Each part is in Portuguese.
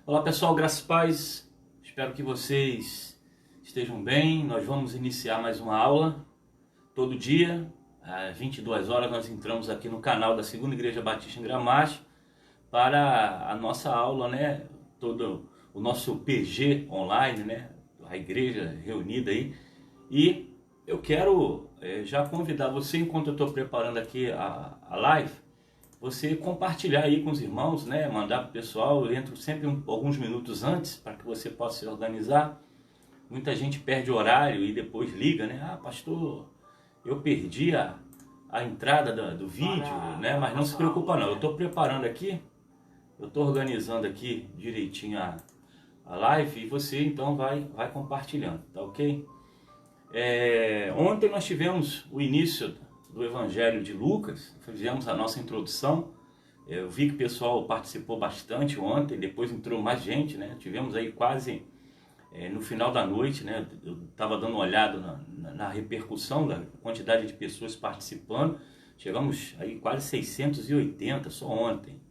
Olá pessoal, graças e paz, espero que vocês estejam bem. Nós vamos iniciar mais uma aula. Todo dia, às 22 horas, nós entramos aqui no canal da Segunda Igreja Batista em Gramacho para a nossa aula, né? Todo o nosso PG online, né? A igreja reunida aí. E eu quero já convidar você, enquanto eu estou preparando aqui a live, você compartilhar aí com os irmãos, né? Mandar para o pessoal. Eu entro sempre alguns minutos antes para que você possa se organizar. Muita gente perde o horário e depois liga, né? Ah, pastor, eu perdi a entrada do vídeo, né? Mas não se preocupa não, eu estou preparando aqui, eu estou organizando aqui direitinho a live e você então vai compartilhando, tá ok? Ontem nós tivemos o início do Evangelho de Lucas, fizemos a nossa introdução. Eu vi que o pessoal participou bastante ontem, depois entrou mais gente, né? Tivemos aí quase no final da noite, né? Eu estava dando uma olhada na repercussão da quantidade de pessoas participando. Chegamos aí quase 680 só ontem,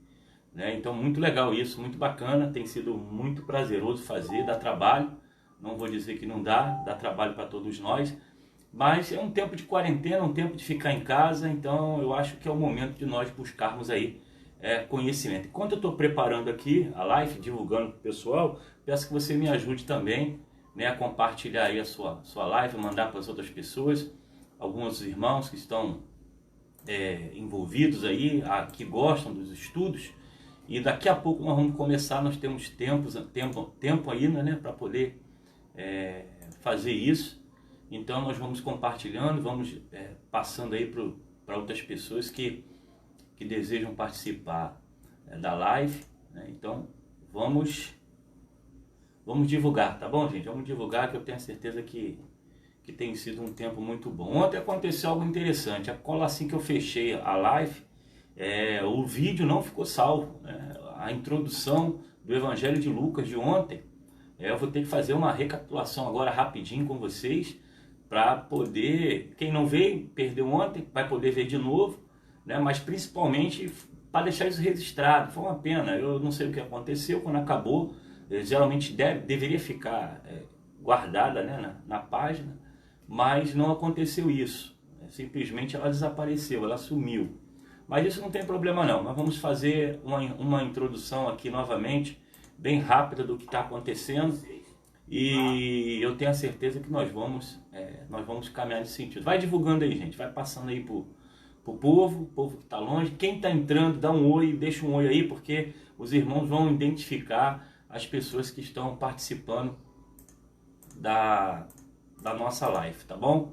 né? Então muito legal isso, muito bacana, tem sido muito prazeroso fazer, dá trabalho. Não vou dizer que não dá trabalho para todos nós, mas é um tempo de quarentena, um tempo de ficar em casa, então eu acho que é o momento de nós buscarmos aí conhecimento. Enquanto eu estou preparando aqui a live, divulgando para o pessoal, peço que você me ajude também, né, a compartilhar aí a sua live, mandar para as outras pessoas, alguns irmãos que estão envolvidos aí, que gostam dos estudos, e daqui a pouco nós vamos começar, nós temos tempo ainda, né, para poder fazer isso. Então nós vamos compartilhando, vamos passando aí para outras pessoas que desejam participar da live, né? Então vamos divulgar, tá bom, gente? Vamos divulgar, que eu tenho certeza que tem sido um tempo muito bom. Ontem aconteceu algo interessante. Assim que eu fechei a live, o vídeo não ficou salvo, né? A introdução do Evangelho de Lucas de ontem, eu vou ter que fazer uma recapitulação agora rapidinho com vocês, para poder, quem não veio, perdeu ontem, vai poder ver de novo, né? Mas principalmente para deixar isso registrado. Foi uma pena, eu não sei o que aconteceu quando acabou. Geralmente deveria ficar guardada, né, na página, mas não aconteceu isso. Simplesmente ela desapareceu, ela sumiu. Mas isso não tem problema não, nós vamos fazer uma introdução aqui novamente, bem rápida do que está acontecendo, e eu tenho a certeza que nós vamos caminhar nesse sentido. Vai divulgando aí, gente, vai passando aí pro povo que está longe. Quem está entrando, dá um oi, deixa um oi aí, porque os irmãos vão identificar as pessoas que estão participando da nossa live, tá bom?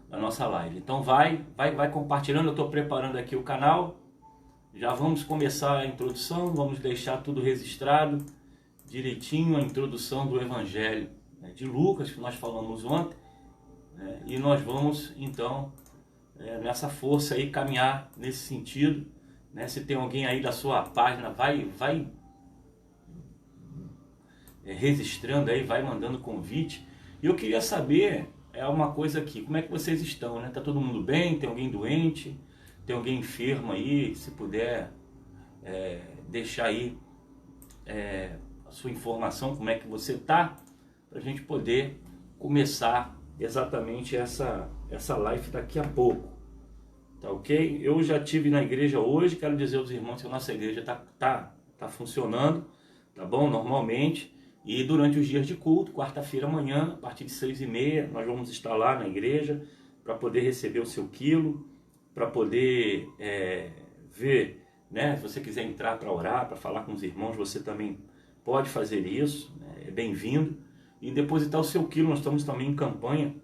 Da nossa live. Então vai compartilhando. Eu estou preparando aqui o canal. Já vamos começar a introdução, vamos deixar tudo registrado direitinho, a introdução do Evangelho de Lucas, que nós falamos ontem, e nós vamos então nessa força aí caminhar nesse sentido, né? Se tem alguém aí da sua página, vai registrando aí, vai mandando convite. E eu queria saber uma coisa aqui, como é que vocês estão, né? Tá todo mundo bem? Tem alguém doente? Tem alguém enfermo aí? Se puder deixar aí a sua informação, como é que você tá, para a gente poder começar exatamente essa live daqui a pouco, tá ok? Eu já estive na igreja hoje, quero dizer aos irmãos que a nossa igreja tá funcionando, tá bom? Normalmente, e durante os dias de culto, quarta-feira amanhã, a partir de 6h30, nós vamos estar lá na igreja para poder receber o seu quilo, para poder ver, né? Se você quiser entrar para orar, para falar com os irmãos, você também pode fazer isso, né? É bem-vindo. E depositar o seu quilo, nós estamos também em campanha,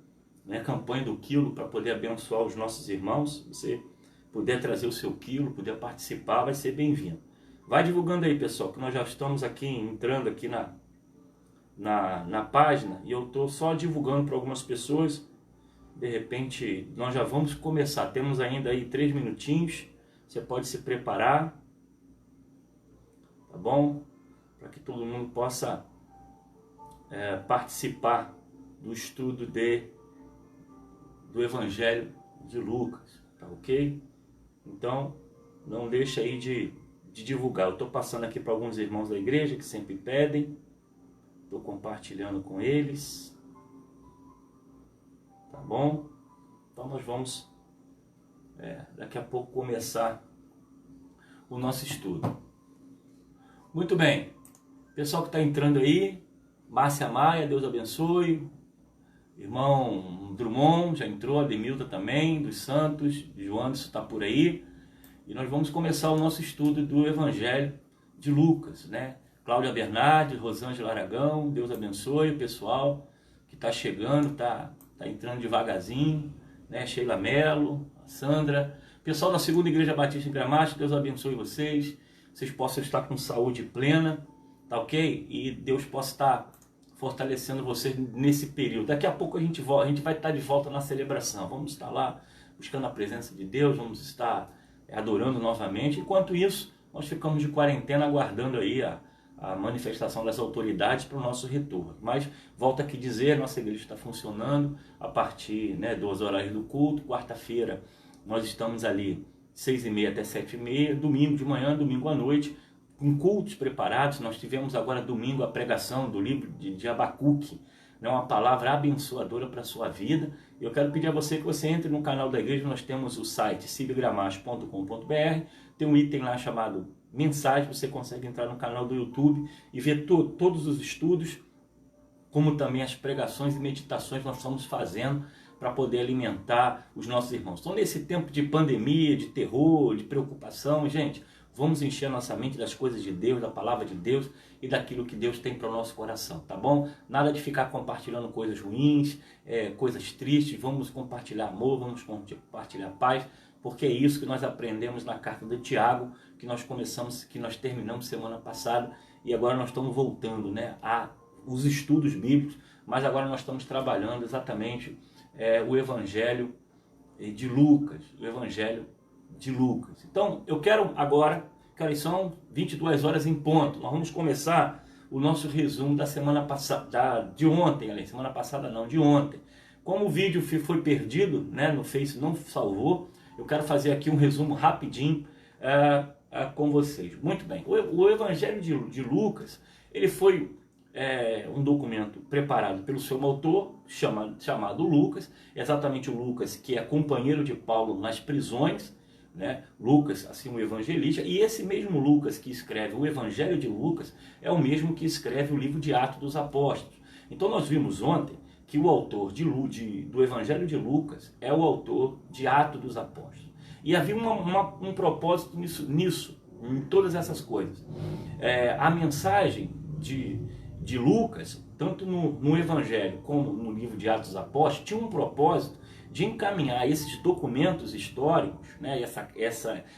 né? Campanha do quilo, para poder abençoar os nossos irmãos. Se você puder trazer o seu quilo, puder participar, vai ser bem-vindo. Vai divulgando aí, pessoal, que nós já estamos aqui entrando aqui na página, e eu estou só divulgando para algumas pessoas. De repente nós já vamos começar, temos ainda aí 3 minutinhos, você pode se preparar, tá bom? Para que todo mundo possa participar do estudo do Evangelho de Lucas, tá ok? Então não deixa aí de de divulgar. Eu estou passando aqui para alguns irmãos da igreja que sempre pedem. Estou compartilhando com eles. Tá bom? Então nós vamos daqui a pouco começar o nosso estudo. Muito bem. Pessoal que está entrando aí, Márcia Maia, Deus abençoe. Irmão Drummond já entrou, Ademilda também, dos Santos, João está por aí. E nós vamos começar o nosso estudo do Evangelho de Lucas, né? Cláudia Bernardes, Rosângela Aragão, Deus abençoe o pessoal que está chegando, tá entrando devagarzinho, né? Sheila Mello, Sandra, pessoal da Segunda Igreja Batista em Gramacho, Deus abençoe vocês possam estar com saúde plena, tá ok? E Deus possa estar fortalecendo vocês nesse período. Daqui a pouco a gente vai estar de volta na celebração, vamos estar lá buscando a presença de Deus, vamos estar adorando novamente. Enquanto isso, nós ficamos de quarentena aguardando aí a manifestação das autoridades para o nosso retorno. Mas, volto aqui a dizer, nossa igreja está funcionando a partir dos horários do culto. Quarta-feira nós estamos ali 6h30 até 7h30, domingo de manhã, domingo à noite, com cultos preparados. Nós tivemos agora domingo a pregação do livro de Abacuque, uma palavra abençoadora para a sua vida. Eu quero pedir a você que você entre no canal da igreja. Nós temos o site cibgramacho.com.br, tem um item lá chamado Mensagem, você consegue entrar no canal do YouTube e ver todos os estudos, como também as pregações e meditações que nós estamos fazendo para poder alimentar os nossos irmãos. Então, nesse tempo de pandemia, de terror, de preocupação, gente, vamos encher a nossa mente das coisas de Deus, da palavra de Deus e daquilo que Deus tem para o nosso coração, tá bom? Nada de ficar compartilhando coisas ruins, coisas tristes. Vamos compartilhar amor, vamos compartilhar paz, porque é isso que nós aprendemos na carta de Tiago, que nós terminamos semana passada, e agora nós estamos voltando, os estudos bíblicos, mas agora nós estamos trabalhando exatamente o Evangelho de Lucas, o Evangelho de Lucas. Então, eu quero agora, são 22 horas em ponto, nós vamos começar o nosso resumo da semana passada, de ontem, semana passada não, de ontem. Como o vídeo foi perdido, no Face não salvou, eu quero fazer aqui um resumo rapidinho com vocês. Muito bem, o Evangelho de Lucas, ele foi um documento preparado pelo seu autor, chamado Lucas, exatamente o Lucas que é companheiro de Paulo nas prisões, Lucas, assim, um evangelista, e esse mesmo Lucas que escreve o Evangelho de Lucas é o mesmo que escreve o livro de Atos dos Apóstolos. Então nós vimos ontem que o autor do Evangelho de Lucas é o autor de Atos dos Apóstolos. E havia um propósito nisso, em todas essas coisas. A mensagem de Lucas, tanto no Evangelho como no livro de Atos dos Apóstolos, tinha um propósito de encaminhar esses documentos históricos,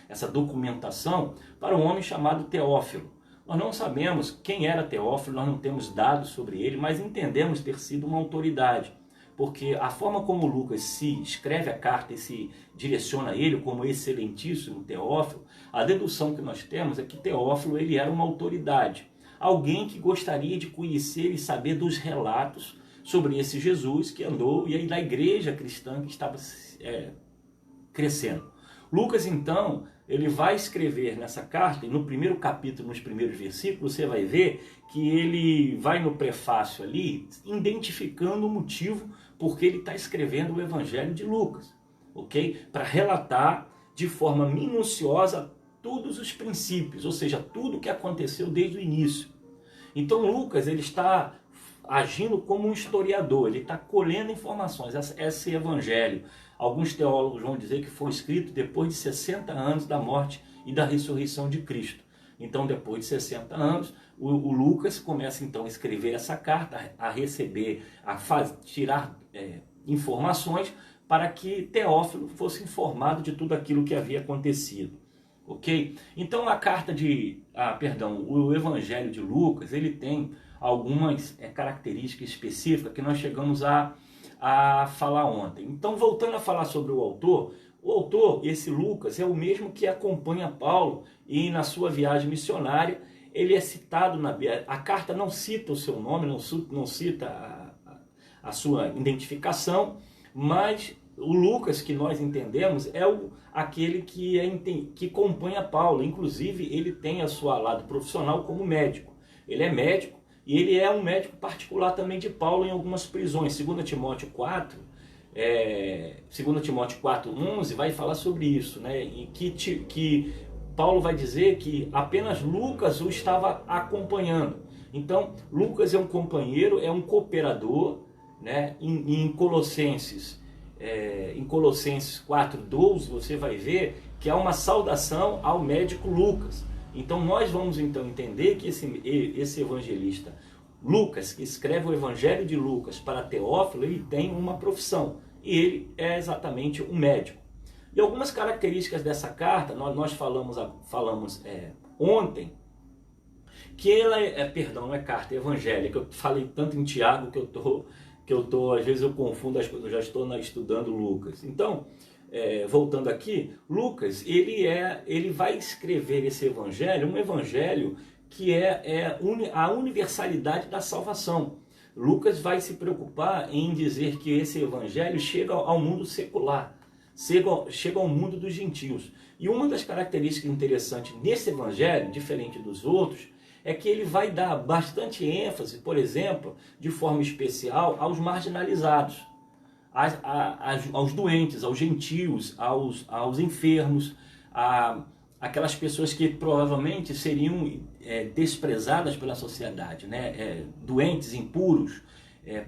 essa documentação, para um homem chamado Teófilo. Nós não sabemos quem era Teófilo, nós não temos dados sobre ele, mas entendemos ter sido uma autoridade, porque a forma como Lucas se escreve a carta e se direciona a ele como excelentíssimo Teófilo, a dedução que nós temos é que Teófilo ele era uma autoridade, alguém que gostaria de conhecer e saber dos relatos sobre esse Jesus que andou e aí da igreja cristã que estava crescendo. Lucas, então, ele vai escrever nessa carta, e no primeiro capítulo, nos primeiros versículos, você vai ver que ele vai no prefácio ali, identificando o motivo porque ele está escrevendo o Evangelho de Lucas, ok? Para relatar de forma minuciosa todos os princípios, ou seja, tudo o que aconteceu desde o início. Então Lucas, ele está agindo como um historiador, ele está colhendo informações. Esse evangelho, alguns teólogos vão dizer que foi escrito depois de 60 anos da morte e da ressurreição de Cristo. Então, depois de 60 anos, o Lucas começa então a escrever essa carta, a receber, tirar informações para que Teófilo fosse informado de tudo aquilo que havia acontecido. Ok? Então o Evangelho de Lucas, ele tem algumas características específicas que nós chegamos a falar ontem. Então, voltando a falar sobre o autor, esse Lucas, é o mesmo que acompanha Paulo e na sua viagem missionária, ele é citado na Bíblia. A carta não cita o seu nome, não cita a sua identificação, mas O Lucas, que nós entendemos, é aquele que acompanha Paulo. Inclusive, ele tem a sua lado profissional como médico. Ele é médico e ele é um médico particular também de Paulo em algumas prisões. 2 Timóteo 4, 2 Timóteo 4:11 vai falar sobre isso, né? E que Paulo vai dizer que apenas Lucas o estava acompanhando. Então, Lucas é um companheiro, é um cooperador, né? Em Colossenses 4:12, você vai ver que há uma saudação ao médico Lucas. Então nós vamos então entender que esse evangelista Lucas, que escreve o Evangelho de Lucas para Teófilo, ele tem uma profissão, e ele é exatamente um médico. E algumas características dessa carta, nós falamos ontem, que ela não é carta, é evangélica. Eu falei tanto em Tiago que às vezes eu confundo as coisas, eu já estou estudando Lucas. Então, voltando aqui, Lucas, ele vai escrever esse evangelho, um evangelho que é a universalidade da salvação. Lucas vai se preocupar em dizer que esse evangelho chega ao mundo secular, chega ao mundo dos gentios. E uma das características interessantes nesse evangelho, diferente dos outros, é que ele vai dar bastante ênfase, por exemplo, de forma especial, aos marginalizados, aos doentes, aos gentios, aos enfermos, aquelas pessoas que provavelmente seriam desprezadas pela sociedade, né? Doentes, impuros,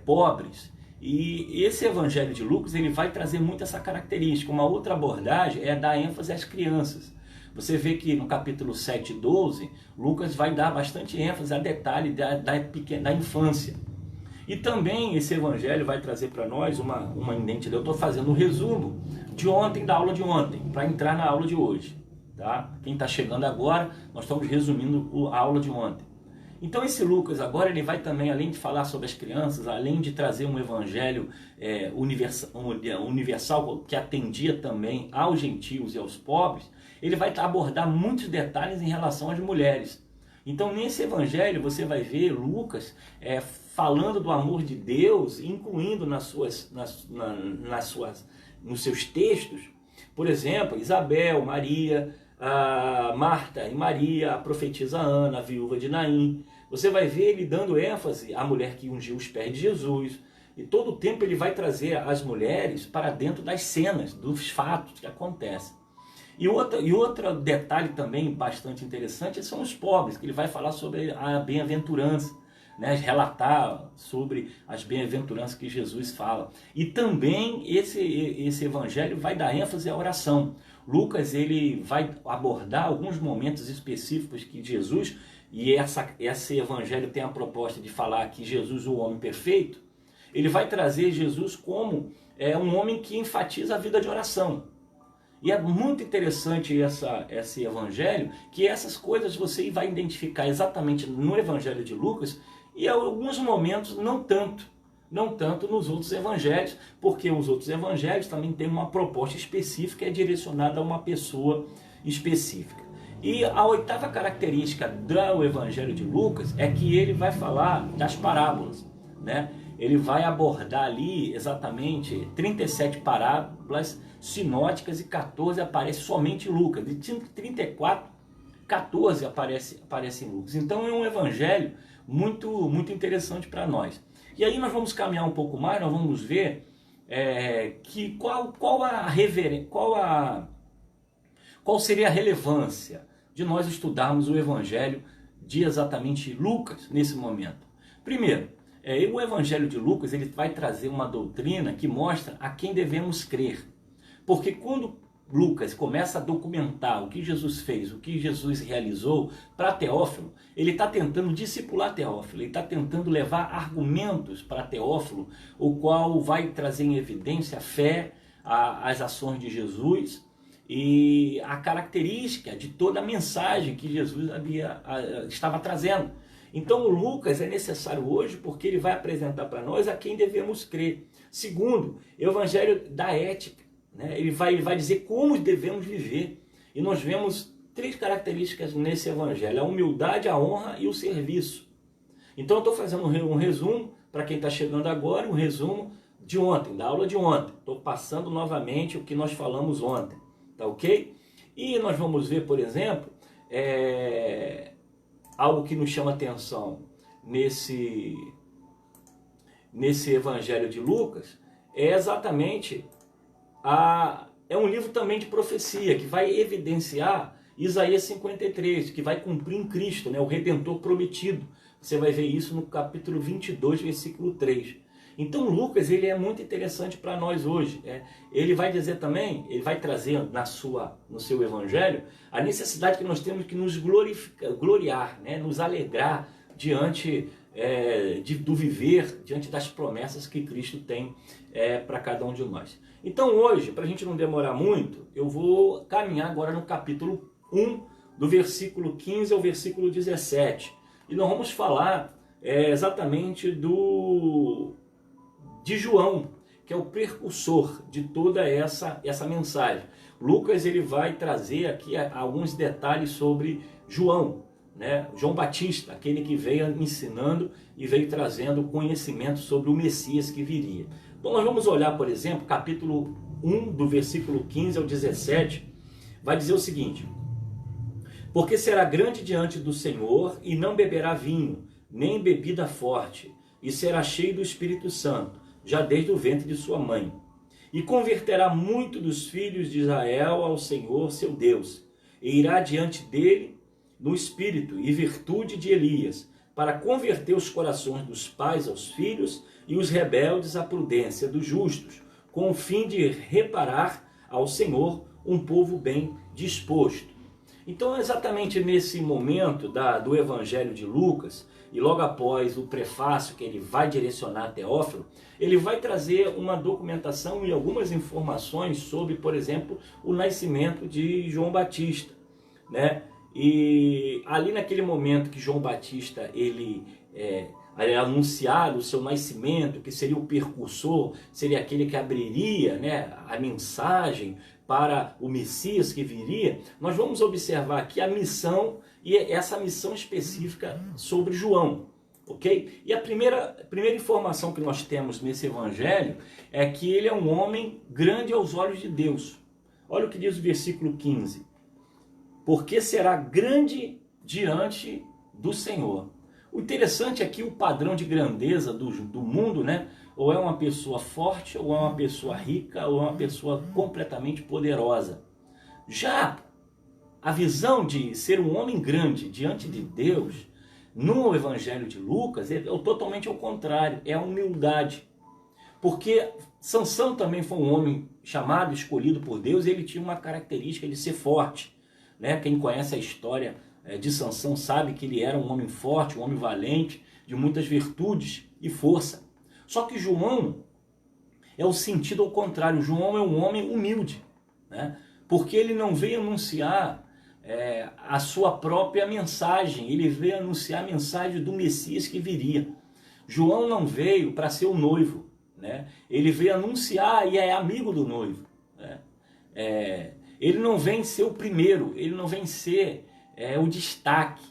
pobres. E esse evangelho de Lucas, ele vai trazer muito essa característica. Uma outra abordagem é dar ênfase às crianças. Você vê que no capítulo 7:12, Lucas vai dar bastante ênfase a detalhe da infância. E também esse evangelho vai trazer para nós uma identidade. Eu estou fazendo um resumo de ontem, da aula de ontem, para entrar na aula de hoje. Tá? Quem está chegando agora, nós estamos resumindo a aula de ontem. Então esse Lucas agora, ele vai também, além de falar sobre as crianças, além de trazer um evangelho universal que atendia também aos gentios e aos pobres, ele vai abordar muitos detalhes em relação às mulheres. Então nesse evangelho você vai ver Lucas falando do amor de Deus, incluindo nos seus textos, por exemplo, Isabel, Maria, Marta e Maria, a profetisa Ana, a viúva de Naim. Você vai ver ele dando ênfase à mulher que ungiu os pés de Jesus. E todo o tempo ele vai trazer as mulheres para dentro das cenas, dos fatos que acontecem. E outro detalhe também bastante interessante são os pobres, que ele vai falar sobre a bem-aventurança, né? Relatar sobre as bem-aventuranças que Jesus fala. E também esse evangelho vai dar ênfase à oração. Lucas, ele vai abordar alguns momentos específicos que Jesus, e esse evangelho tem a proposta de falar que Jesus, o homem perfeito, ele vai trazer Jesus como um homem que enfatiza a vida de oração. E é muito interessante esse evangelho, que essas coisas você vai identificar exatamente no evangelho de Lucas, e em alguns momentos não tanto nos outros evangelhos, porque os outros evangelhos também têm uma proposta específica, direcionada a uma pessoa específica. E a oitava característica do evangelho de Lucas é que ele vai falar das parábolas, né? Ele vai abordar ali exatamente 37 parábolas sinóticas e 14 aparece somente em Lucas. De 34, 14 aparece em Lucas. Então é um evangelho muito, muito interessante para nós. E aí nós vamos caminhar um pouco mais, nós vamos ver qual seria a relevância de nós estudarmos o evangelho de exatamente Lucas nesse momento. Primeiro, o evangelho de Lucas, ele vai trazer uma doutrina que mostra a quem devemos crer. Porque quando Lucas começa a documentar o que Jesus fez, o que Jesus realizou para Teófilo, ele está tentando discipular Teófilo, ele está tentando levar argumentos para Teófilo, o qual vai trazer em evidência a fé, as ações de Jesus e a característica de toda a mensagem que Jesus estava trazendo. Então o Lucas é necessário hoje porque ele vai apresentar para nós a quem devemos crer. Segundo, o evangelho da ética, né? Ele vai dizer como devemos viver. E nós vemos 3 características nesse evangelho: a humildade, a honra e o serviço. Então eu estou fazendo um resumo, para quem está chegando agora, um resumo de ontem, da aula de ontem. Estou passando novamente o que nós falamos ontem, tá ok? E nós vamos ver, por exemplo, algo que nos chama atenção nesse Evangelho de Lucas, é exatamente é um livro também de profecia, que vai evidenciar Isaías 53, que vai cumprir em Cristo, né, o Redentor prometido. Você vai ver isso no capítulo 22, versículo 3. Então Lucas, ele é muito interessante para nós hoje. Ele vai dizer também, ele vai trazer no seu evangelho, a necessidade que nós temos que nos gloriar, né, nos alegrar diante do viver, diante das promessas que Cristo tem para cada um de nós. Então hoje, para a gente não demorar muito, eu vou caminhar agora no capítulo 1, do versículo 15 ao versículo 17. E nós vamos falar exatamente de João, que é o precursor de toda essa mensagem. Lucas, ele vai trazer aqui alguns detalhes sobre João, né? João Batista, aquele que veio ensinando e veio trazendo conhecimento sobre o Messias que viria. Então nós vamos olhar, por exemplo, capítulo 1, do versículo 15 ao 17, vai dizer o seguinte: porque será grande diante do Senhor e não beberá vinho, nem bebida forte, e será cheio do Espírito Santo, já desde o ventre de sua mãe. E converterá muito dos filhos de Israel ao Senhor seu Deus, e irá diante dele no espírito e virtude de Elias, para converter os corações dos pais aos filhos e os rebeldes à prudência dos justos, com o fim de reparar ao Senhor um povo bem disposto. Então, exatamente nesse momento do Evangelho de Lucas, e logo após o prefácio que ele vai direcionar a Teófilo, ele vai trazer uma documentação e algumas informações sobre, por exemplo, o nascimento de João Batista, né? E ali naquele momento que João Batista ele é anunciado o seu nascimento, que seria o precursor, seria aquele que abriria, né, a mensagem para o Messias que viria, nós vamos observar aqui a missão, e essa missão específica sobre João, ok? E a primeira informação que nós temos nesse evangelho é que ele é um homem grande aos olhos de Deus. Olha o que diz o versículo 15. Porque será grande diante do Senhor. O interessante é que o padrão de grandeza do mundo, né? Ou é uma pessoa forte, ou é uma pessoa rica, ou é uma pessoa completamente poderosa. Já a visão de ser um homem grande diante de Deus, no Evangelho de Lucas, é totalmente ao contrário, é a humildade. Porque Sansão também foi um homem chamado, escolhido por Deus, e ele tinha uma característica de ser forte, né? Quem conhece a história de Sansão sabe que ele era um homem forte, um homem valente, de muitas virtudes e força. Só que João é o sentido ao contrário. João é um homem humilde, né? Porque ele não veio anunciar a sua própria mensagem, ele veio anunciar a mensagem do Messias que viria. João não veio para ser o noivo, né? Ele veio anunciar e é amigo do noivo, né? Ele não vem ser o primeiro, ele não vem ser o destaque,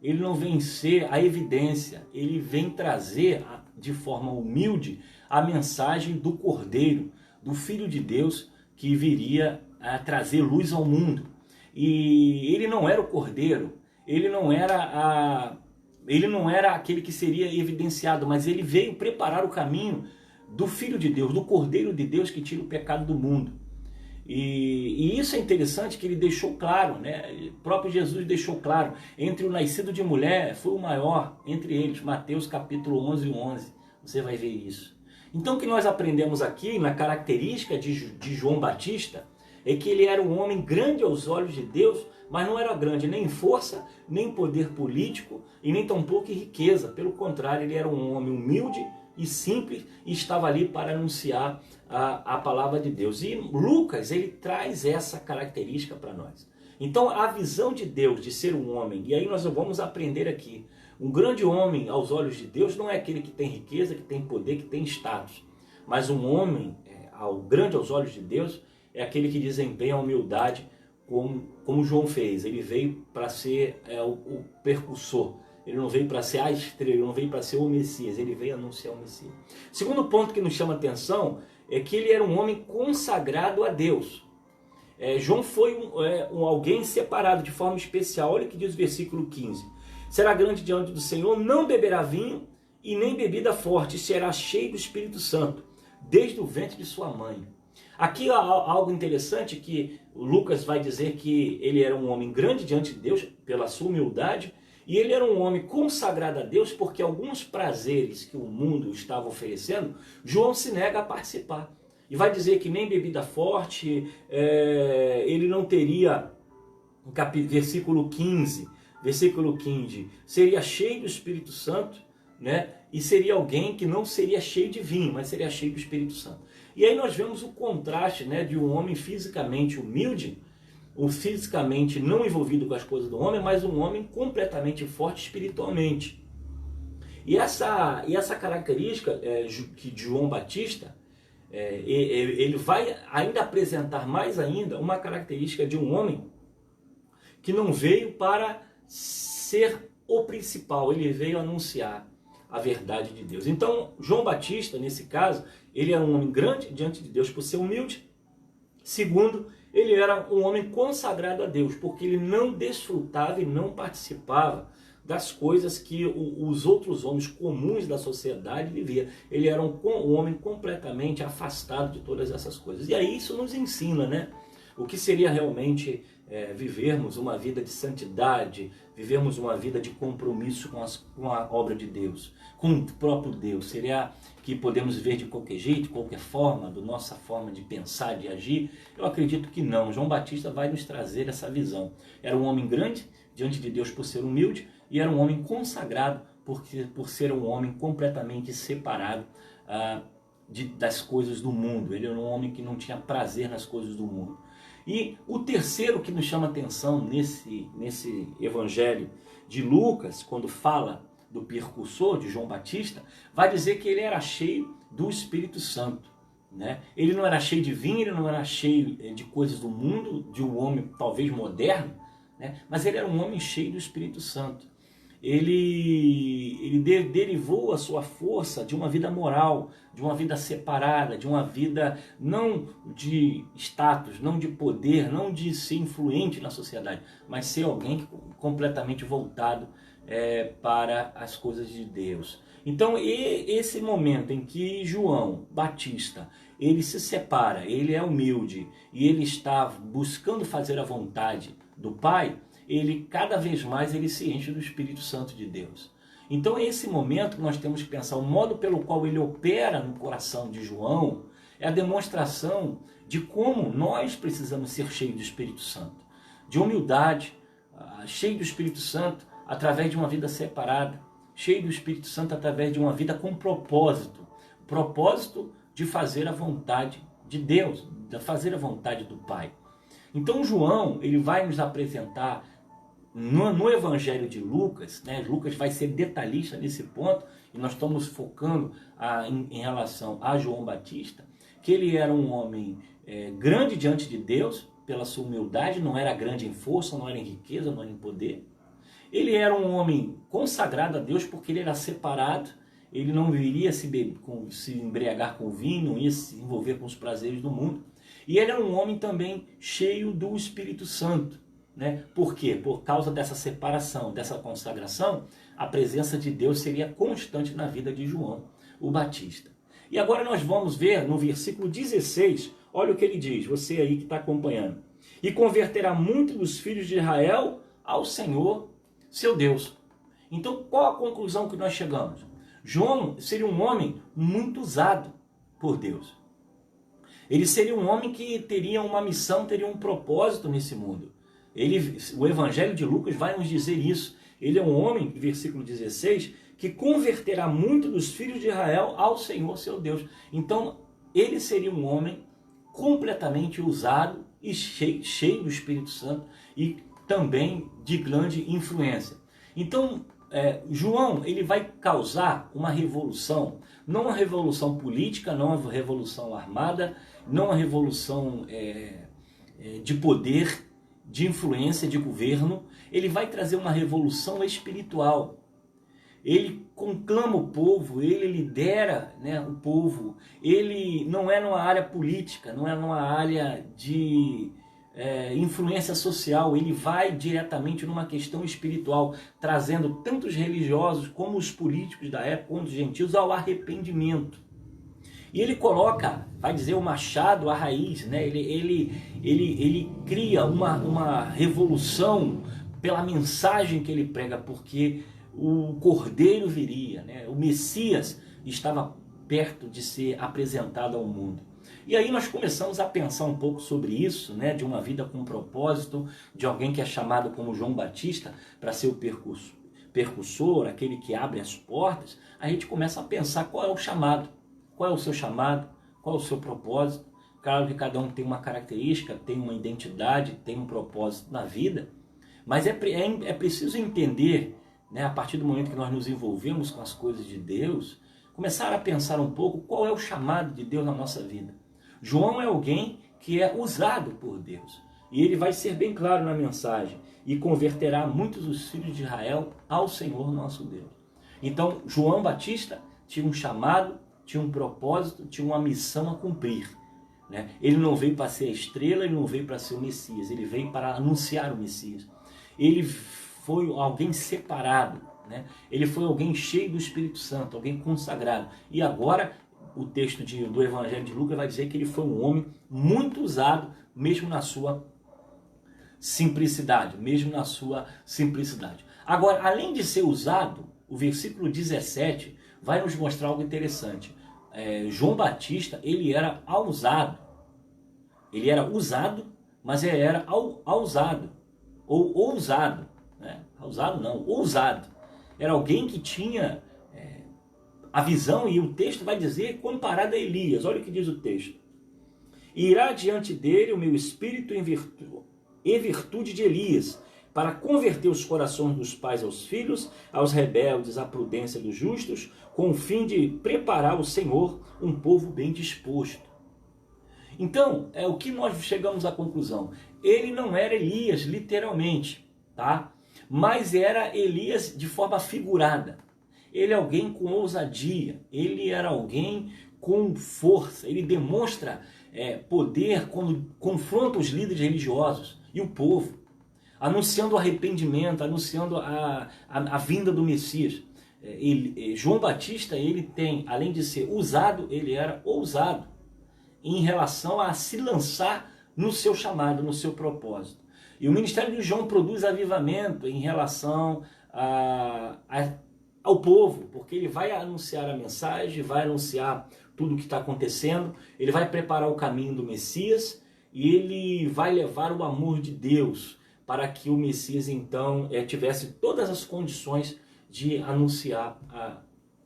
ele não vem ser a evidência, ele vem trazer de forma humilde a mensagem do Cordeiro, do Filho de Deus que viria a trazer luz ao mundo. E ele não era o Cordeiro, ele não era aquele que seria evidenciado, mas ele veio preparar o caminho do Filho de Deus, do Cordeiro de Deus que tira o pecado do mundo. E isso é interessante que ele deixou claro, né? O próprio Jesus deixou claro, entre o nascido de mulher foi o maior entre eles, Mateus capítulo 11:11, você vai ver isso. Então o que nós aprendemos aqui na característica de João Batista é que ele era um homem grande aos olhos de Deus, mas não era grande nem em força, nem em poder político e nem tampouco em riqueza. Pelo contrário, ele era um homem humilde e simples e estava ali para anunciar a palavra de Deus. E Lucas, ele traz essa característica para nós. Então a visão de Deus de ser um homem, e aí nós vamos aprender aqui, um grande homem aos olhos de Deus não é aquele que tem riqueza, que tem poder, que tem status, mas um homem grande aos olhos de Deus é aquele que desempenha a humildade como João fez. Ele veio para ser o precursor, ele não veio para ser a estrela, ele não veio para ser o Messias, ele veio anunciar o Messias. Segundo ponto que nos chama a atenção é que ele era um homem consagrado a Deus. João foi alguém separado de forma especial. Olha o que diz o versículo 15. Será grande diante do Senhor, não beberá vinho e nem bebida forte, será cheio do Espírito Santo, desde o ventre de sua mãe. Aqui há algo interessante que Lucas vai dizer que ele era um homem grande diante de Deus pela sua humildade, e ele era um homem consagrado a Deus porque alguns prazeres que o mundo estava oferecendo, João se nega a participar. E vai dizer que nem bebida forte, ele não teria, versículo 15, seria cheio do Espírito Santo, né? E seria alguém que não seria cheio de vinho, mas seria cheio do Espírito Santo. E aí nós vemos o contraste, né, de um homem fisicamente humilde, ou fisicamente não envolvido com as coisas do homem, mas um homem completamente forte espiritualmente. E essa característica que João Batista, ele vai ainda apresentar mais ainda uma característica de um homem que não veio para ser o principal, ele veio anunciar a verdade de Deus. Então, João Batista, nesse caso, ele era um homem grande diante de Deus por ser humilde. Segundo, ele era um homem consagrado a Deus, porque ele não desfrutava e não participava das coisas que os outros homens comuns da sociedade viviam. Ele era um homem completamente afastado de todas essas coisas. E aí isso nos ensina, né? O que seria realmente vivermos uma vida de santidade, vivermos uma vida de compromisso com a obra de Deus, com o próprio Deus. Seria que podemos viver de qualquer jeito, de qualquer forma, da nossa forma de pensar, de agir? Eu acredito que não. João Batista vai nos trazer essa visão. Era um homem grande diante de Deus por ser humilde, e era um homem consagrado por ser um homem completamente separado das coisas do mundo. Ele era um homem que não tinha prazer nas coisas do mundo. E o terceiro que nos chama a atenção nesse evangelho de Lucas, quando fala do precursor de João Batista, vai dizer que ele era cheio do Espírito Santo, né? Ele não era cheio de vinho, ele não era cheio de coisas do mundo, de um homem talvez moderno, né? Mas ele era um homem cheio do Espírito Santo. Ele derivou a sua força de uma vida moral, de uma vida separada, de uma vida não de status, não de poder, não de ser influente na sociedade, mas ser alguém completamente voltado para as coisas de Deus. Então esse momento em que João Batista, ele se separa, ele é humilde e ele está buscando fazer a vontade do Pai, ele cada vez mais ele se enche do Espírito Santo de Deus. Então é esse momento que nós temos que pensar, o modo pelo qual ele opera no coração de João é a demonstração de como nós precisamos ser cheios do Espírito Santo, de humildade, cheio do Espírito Santo através de uma vida separada, cheio do Espírito Santo através de uma vida com propósito, propósito de fazer a vontade de Deus, de fazer a vontade do Pai. Então João, ele vai nos apresentar no Evangelho de Lucas, né? Lucas vai ser detalhista nesse ponto, e nós estamos focando em relação a João Batista, que ele era um homem grande diante de Deus, pela sua humildade, não era grande em força, não era em riqueza, não era em poder. Ele era um homem consagrado a Deus porque ele era separado, ele não iria se embriagar com vinho, não ia se envolver com os prazeres do mundo. E ele era um homem também cheio do Espírito Santo, né? Por quê? Por causa dessa separação, dessa consagração, a presença de Deus seria constante na vida de João, o Batista. E agora nós vamos ver no versículo 16, olha o que ele diz, você aí que está acompanhando. E converterá muitos dos filhos de Israel ao Senhor, seu Deus. Então qual a conclusão que nós chegamos? João seria um homem muito usado por Deus. Ele seria um homem que teria uma missão, teria um propósito nesse mundo. O Evangelho de Lucas vai nos dizer isso. Ele é um homem, versículo 16, que converterá muito dos filhos de Israel ao Senhor seu Deus. Então, ele seria um homem completamente usado e cheio do Espírito Santo e também de grande influência. Então, João, ele vai causar uma revolução, não uma revolução política, não uma revolução armada, não uma revolução de poder, de influência, de governo. Ele vai trazer uma revolução espiritual. ele conclama o povo, ele lidera, né, o povo. Ele não é numa área política, não é numa área de influência social, ele vai diretamente numa questão espiritual, trazendo tanto os religiosos como os políticos da época, como os gentios, ao arrependimento. E ele coloca, vai dizer, o machado à raiz, né? Ele cria uma revolução pela mensagem que ele prega, porque o Cordeiro viria, né? O Messias estava perto de ser apresentado ao mundo. E aí nós começamos a pensar um pouco sobre isso, né? De uma vida com propósito, de alguém que é chamado como João Batista para ser o percussor, aquele que abre as portas. A gente começa a pensar qual é o chamado, qual é o seu chamado, qual é o seu propósito. Claro que cada um tem uma característica, tem uma identidade, tem um propósito na vida, mas é preciso entender, né, a partir do momento que nós nos envolvemos com as coisas de Deus, começar a pensar um pouco qual é o chamado de Deus na nossa vida. João é alguém que é usado por Deus, e ele vai ser bem claro na mensagem, e converterá muitos dos filhos de Israel ao Senhor nosso Deus. Então, João Batista tinha um chamado, tinha um propósito, tinha uma missão a cumprir, né? Ele não veio para ser a estrela, ele não veio para ser o Messias, ele veio para anunciar o Messias. Ele foi alguém separado, né? Ele foi alguém cheio do Espírito Santo, alguém consagrado. E agora o texto do Evangelho de Lucas vai dizer que ele foi um homem muito usado, mesmo na sua simplicidade, Agora, além de ser usado, o versículo 17 vai nos mostrar algo interessante. João Batista, ele era ousado. Ele era usado, mas ele era ousado. Ou ousado. Né? Ousado não, ousado. Era alguém que tinha a visão, e o texto vai dizer, comparado a Elias. Olha o que diz o texto. Irá diante dele o meu espírito em virtude de Elias, para converter os corações dos pais aos filhos, aos rebeldes à prudência dos justos, com o fim de preparar o Senhor um povo bem disposto. Então, o que nós chegamos à conclusão? Ele não era Elias, literalmente, tá? Mas era Elias de forma figurada. Ele é alguém com ousadia, ele era alguém com força, ele demonstra poder quando confronta os líderes religiosos e o povo, anunciando o arrependimento, anunciando a vinda do Messias. João Batista, ele tem, além de ser usado, ele era ousado em relação a se lançar no seu chamado, no seu propósito. E o ministério de João produz avivamento em relação ao povo, porque ele vai anunciar a mensagem, vai anunciar tudo o que está acontecendo, ele vai preparar o caminho do Messias e ele vai levar o amor de Deus para que o Messias então tivesse todas as condições de anunciar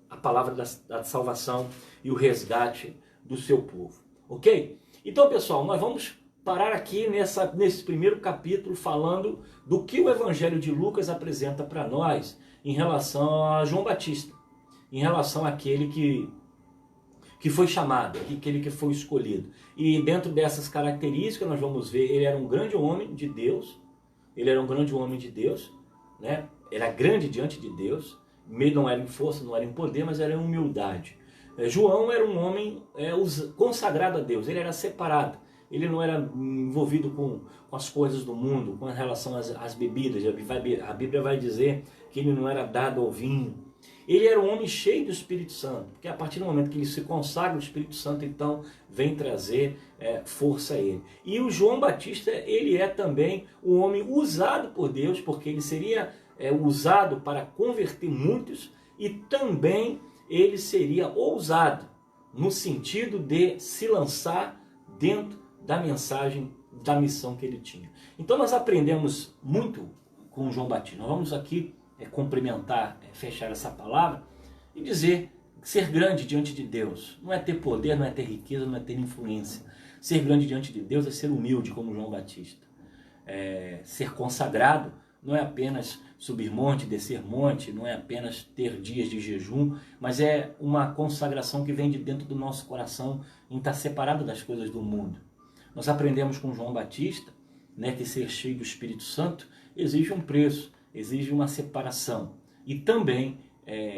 a palavra da salvação e o resgate do seu povo. Ok? Então, pessoal, nós vamos parar aqui nesse primeiro capítulo falando do que o Evangelho de Lucas apresenta para nós em relação a João Batista, em relação àquele que foi chamado, aquele que foi escolhido. E dentro dessas características nós vamos ver, ele era um grande homem de Deus, né? Era grande diante de Deus, não era em força, não era em poder, mas era em humildade. João era um homem consagrado a Deus, ele era separado, ele não era envolvido com as coisas do mundo, com relação às bebidas. A Bíblia vai dizer que ele não era dado ao vinho. Ele era um homem cheio do Espírito Santo, porque a partir do momento que ele se consagra, o Espírito Santo então vem trazer força a ele. E o João Batista, ele é também um homem usado por Deus, porque ele seria usado para converter muitos, e também ele seria ousado no sentido de se lançar dentro da mensagem, da missão que ele tinha. Então nós aprendemos muito com o João Batista. Nós vamos aqui complementar, fechar essa palavra e dizer que ser grande diante de Deus não é ter poder, não é ter riqueza, não é ter influência. Ser grande diante de Deus é ser humilde como João Batista. Ser consagrado não é apenas subir monte, descer monte, não é apenas ter dias de jejum, mas é uma consagração que vem de dentro do nosso coração, em estar separado das coisas do mundo. Nós aprendemos com João Batista, né, que ser cheio do Espírito Santo exige um preço, exige uma separação. E também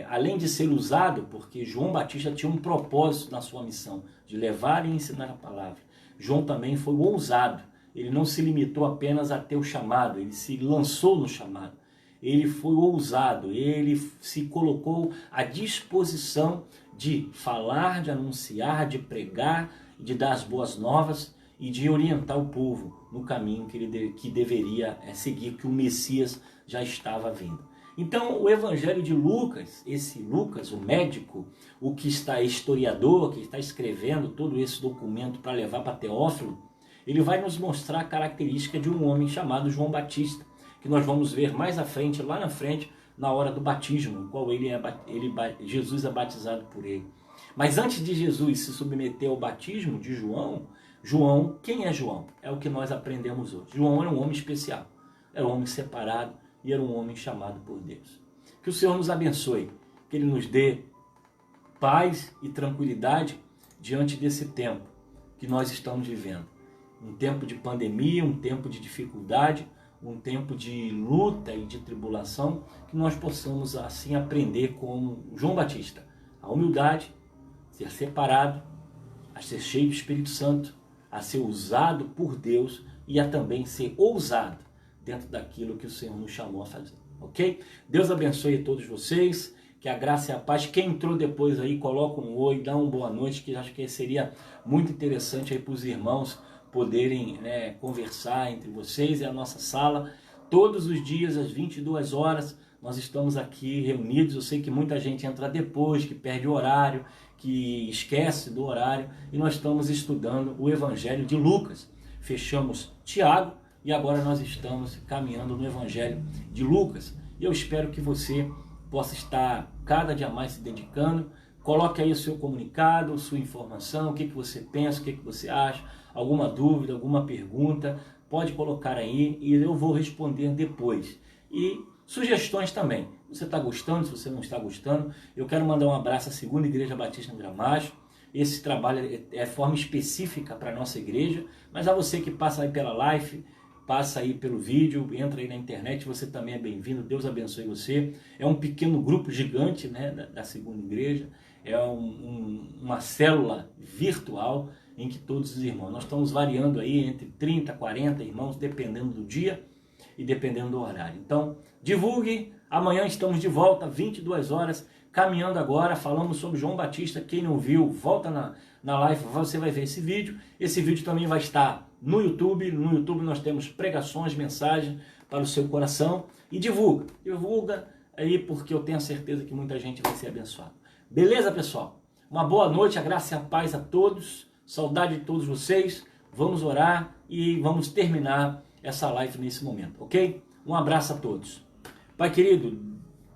além de ser usado, porque João Batista tinha um propósito na sua missão, de levar e ensinar a palavra. João também foi ousado. Ele não se limitou apenas a ter o chamado, ele se lançou no chamado. Ele foi ousado, ele se colocou à disposição de falar, de anunciar, de pregar, de dar as boas novas e de orientar o povo no caminho que deveria seguir, que o Messias já estava vindo. Então, o Evangelho de Lucas, esse Lucas, o médico, o que está historiador, que está escrevendo todo esse documento para levar para Teófilo, ele vai nos mostrar a característica de um homem chamado João Batista, que nós vamos ver mais à frente, lá na frente, na hora do batismo, no qual Jesus é batizado por ele. Mas antes de Jesus se submeter ao batismo de João, quem é João? É o que nós aprendemos hoje. João era um homem especial, era um homem separado e era um homem chamado por Deus. Que o Senhor nos abençoe, que Ele nos dê paz e tranquilidade diante desse tempo que nós estamos vivendo. Um tempo de pandemia, um tempo de dificuldade, um tempo de luta e de tribulação, que nós possamos assim aprender como João Batista, a humildade, ser separado, a ser cheio do Espírito Santo, a ser usado por Deus e a também ser ousado dentro daquilo que o Senhor nos chamou a fazer, ok? Deus abençoe a todos vocês, que a graça e a paz, quem entrou depois aí, coloca um oi, dá uma boa noite, que acho que seria muito interessante aí para os irmãos poderem conversar entre vocês. É a nossa sala, todos os dias às 22 horas, nós estamos aqui reunidos. Eu sei que muita gente entra depois, que perde o horário, que esquece do horário, e nós estamos estudando o Evangelho de Lucas. Fechamos Tiago e agora nós estamos caminhando no Evangelho de Lucas. E eu espero que você possa estar cada dia mais se dedicando. Coloque aí o seu comunicado, sua informação, o que você pensa, o que você acha, alguma dúvida, alguma pergunta, pode colocar aí e eu vou responder depois. E sugestões também. Se você está gostando, se você não está gostando, eu quero mandar um abraço à Segunda Igreja Batista em Gramacho. Esse trabalho é forma específica para a nossa igreja, mas a você que passa aí pela live, passa aí pelo vídeo, entra aí na internet, você também é bem-vindo, Deus abençoe você. É um pequeno grupo gigante, né, da Segunda Igreja, é uma célula virtual em que todos os irmãos, nós estamos variando aí entre 30 a 40 irmãos, dependendo do dia e dependendo do horário. Então, divulgue, amanhã estamos de volta, 22 horas, caminhando agora, falamos sobre João Batista. Quem não viu, volta na live, você vai ver esse vídeo. Esse vídeo também vai estar no YouTube. No YouTube nós temos pregações, mensagens para o seu coração. E divulga aí, porque eu tenho a certeza que muita gente vai ser abençoada. Beleza, pessoal? Uma boa noite, a graça e a paz a todos. Saudade de todos vocês. Vamos orar e vamos terminar essa live nesse momento, ok? Um abraço a todos. Pai querido,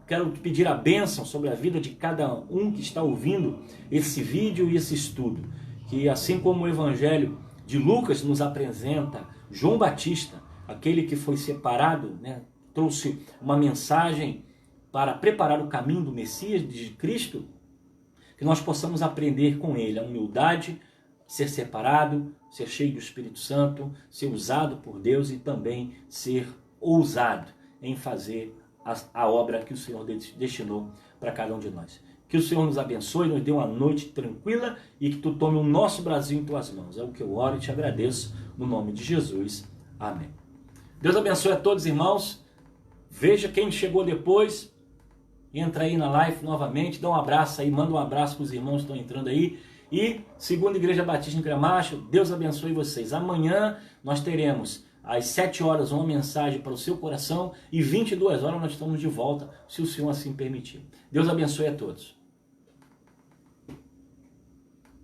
quero te pedir a bênção sobre a vida de cada um que está ouvindo esse vídeo e esse estudo. Que assim como o Evangelho de Lucas nos apresenta João Batista, aquele que foi separado, né, trouxe uma mensagem para preparar o caminho do Messias, de Cristo, que nós possamos aprender com ele a humildade, ser separado, ser cheio do Espírito Santo, ser usado por Deus e também ser ousado em fazer a obra que o Senhor destinou para cada um de nós. Que o Senhor nos abençoe, nos dê uma noite tranquila e que tu tome o nosso Brasil em tuas mãos. É o que eu oro e te agradeço no nome de Jesus. Amém. Deus abençoe a todos, irmãos. Veja quem chegou depois. Entra aí na live novamente, dá um abraço aí, manda um abraço para os irmãos que estão entrando aí. E Segunda Igreja Batista em Gramacho, Deus abençoe vocês. Amanhã nós teremos às 7 horas uma mensagem para o seu coração e 22 horas nós estamos de volta, se o Senhor assim permitir. Deus abençoe a todos.